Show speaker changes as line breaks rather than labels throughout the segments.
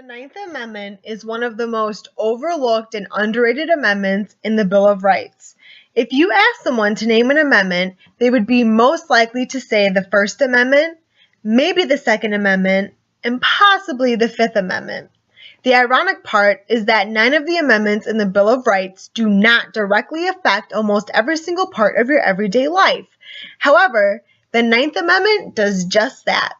Ninth Amendment is one of the most overlooked and underrated amendments in the Bill of Rights. If you ask someone to name an amendment, they would be most likely to say the First Amendment, maybe the Second Amendment, and possibly the Fifth Amendment. The ironic part is that 9 of the amendments in the Bill of Rights do not directly affect almost every single part of your everyday life. However, the Ninth Amendment does just that.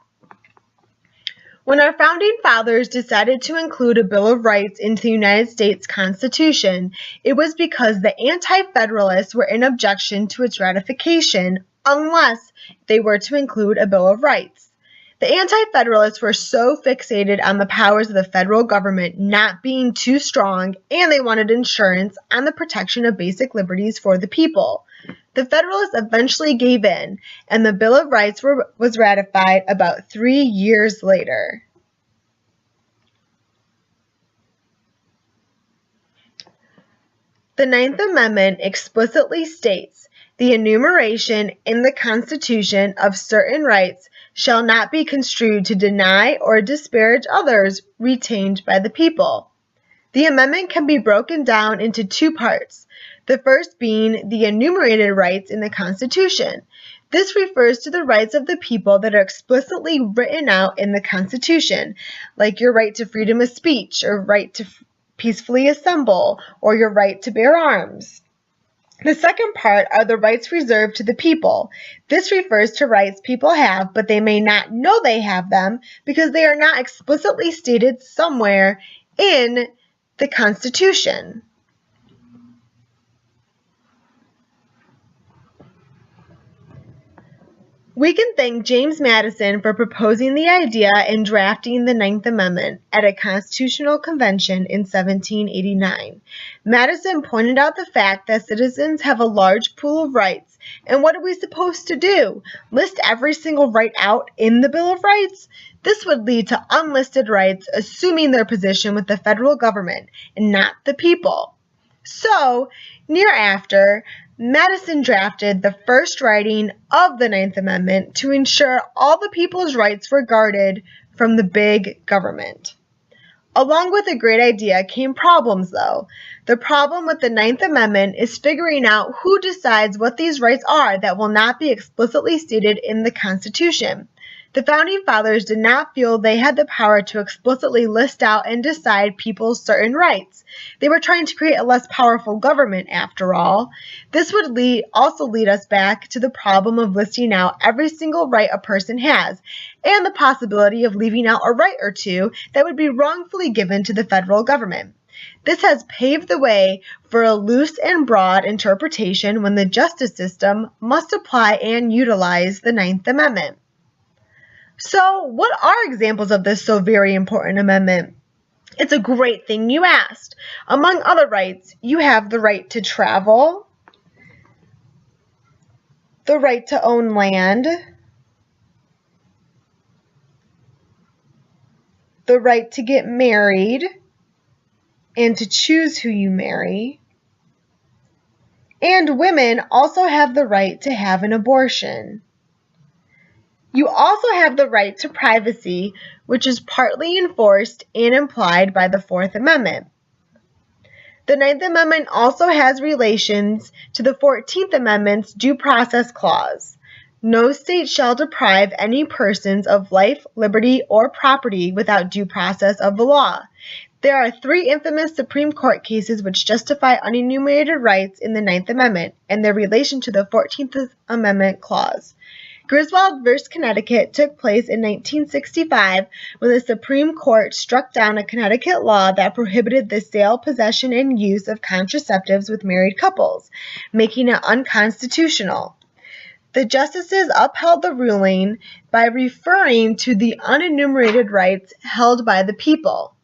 When our founding fathers decided to include a Bill of Rights into the United States Constitution, it was because the Anti-Federalists were in objection to its ratification unless they were to include a Bill of Rights. The Anti-Federalists were so fixated on the powers of the federal government not being too strong, and they wanted insurance on the protection of basic liberties for the people. The Federalists eventually gave in, and the Bill of Rights was ratified about 3 years later. The Ninth Amendment explicitly states, "The enumeration in the Constitution of certain rights shall not be construed to deny or disparage others retained by the people." The amendment can be broken down into 2 parts. The first being the enumerated rights in the Constitution. This refers to the rights of the people that are explicitly written out in the Constitution, like your right to freedom of speech, or right to peacefully assemble, or your right to bear arms. The second part are the rights reserved to the people. This refers to rights people have, but they may not know they have them because they are not explicitly stated somewhere in the Constitution. We can thank James Madison for proposing the idea and drafting the Ninth Amendment at a constitutional convention in 1789. Madison pointed out the fact that citizens have a large pool of rights, and what are we supposed to do? List every single right out in the Bill of Rights? This would lead to unlisted rights, assuming their position with the federal government and not the people. So, near after, Madison drafted the first writing of the Ninth Amendment to ensure all the people's rights were guarded from the big government. Along with a great idea came problems, though. The problem with the Ninth Amendment is figuring out who decides what these rights are that will not be explicitly stated in the Constitution. The Founding Fathers did not feel they had the power to explicitly list out and decide people's certain rights. They were trying to create a less powerful government, after all. This would also lead us back to the problem of listing out every single right a person has, and the possibility of leaving out a right or two that would be wrongfully given to the federal government. This has paved the way for a loose and broad interpretation when the justice system must apply and utilize the Ninth Amendment. So, what are examples of this so very important amendment? It's a great thing you asked. Among other rights, you have the right to travel, the right to own land, the right to get married and to choose who you marry, and women also have the right to have an abortion. You also have the right to privacy, which is partly enforced and implied by the Fourth Amendment. The Ninth Amendment also has relations to the 14th Amendment's Due Process Clause. No state shall deprive any persons of life, liberty, or property without due process of the law. There are 3 infamous Supreme Court cases which justify unenumerated rights in the Ninth Amendment and their relation to the 14th Amendment clause. Griswold v. Connecticut took place in 1965 when the Supreme Court struck down a Connecticut law that prohibited the sale, possession, and use of contraceptives with married couples, making it unconstitutional. The justices upheld the ruling by referring to the unenumerated rights held by the people,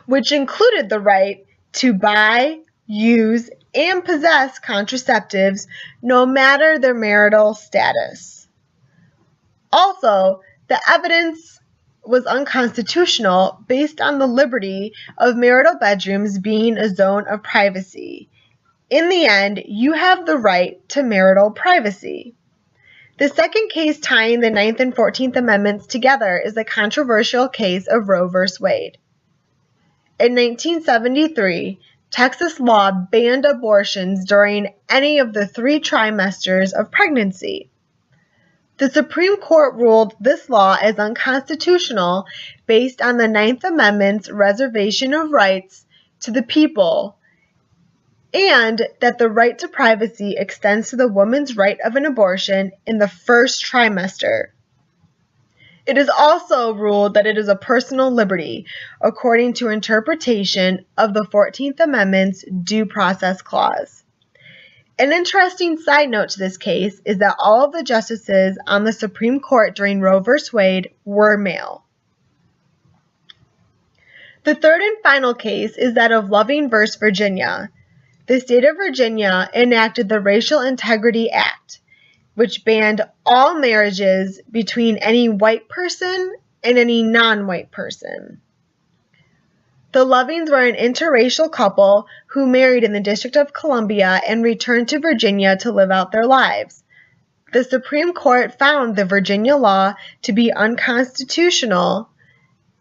which included the right to buy, use, and possess contraceptives no matter their marital status. Also, the evidence was unconstitutional based on the liberty of marital bedrooms being a zone of privacy. In the end, you have the right to marital privacy. The second case tying the 9th and 14th Amendments together is the controversial case of Roe v. Wade. In 1973, Texas law banned abortions during any of the 3 trimesters of pregnancy. The Supreme Court ruled this law as unconstitutional based on the 9th Amendment's reservation of rights to the people, and that the right to privacy extends to the woman's right of an abortion in the first trimester. It is also ruled that it is a personal liberty, according to interpretation of the 14th Amendment's Due Process Clause. An interesting side note to this case is that all of the justices on the Supreme Court during Roe v. Wade were male. The third and final case is that of Loving v. Virginia. The state of Virginia enacted the Racial Integrity Act, which banned all marriages between any white person and any non-white person. The Lovings were an interracial couple who married in the District of Columbia and returned to Virginia to live out their lives. The Supreme Court found the Virginia law to be unconstitutional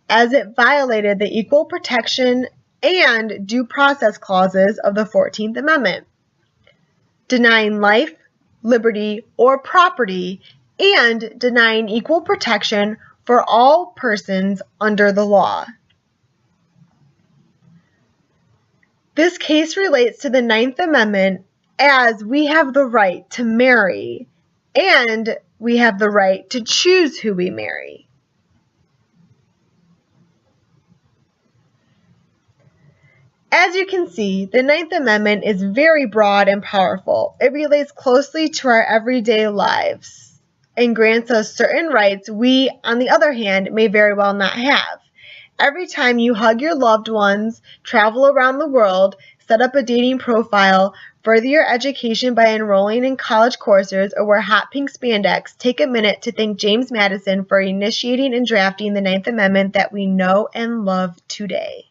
as it violated the equal protection and due process clauses of the 14th Amendment, denying life, liberty, or property, and denying equal protection for all persons under the law. This case relates to the 9th Amendment as we have the right to marry and we have the right to choose who we marry. As you can see, the 9th Amendment is very broad and powerful. It relates closely to our everyday lives and grants us certain rights we, on the other hand, may very well not have. Every time you hug your loved ones, travel around the world, set up a dating profile, further your education by enrolling in college courses, or wear hot pink spandex, take a minute to thank James Madison for initiating and drafting the 9th Amendment that we know and love today.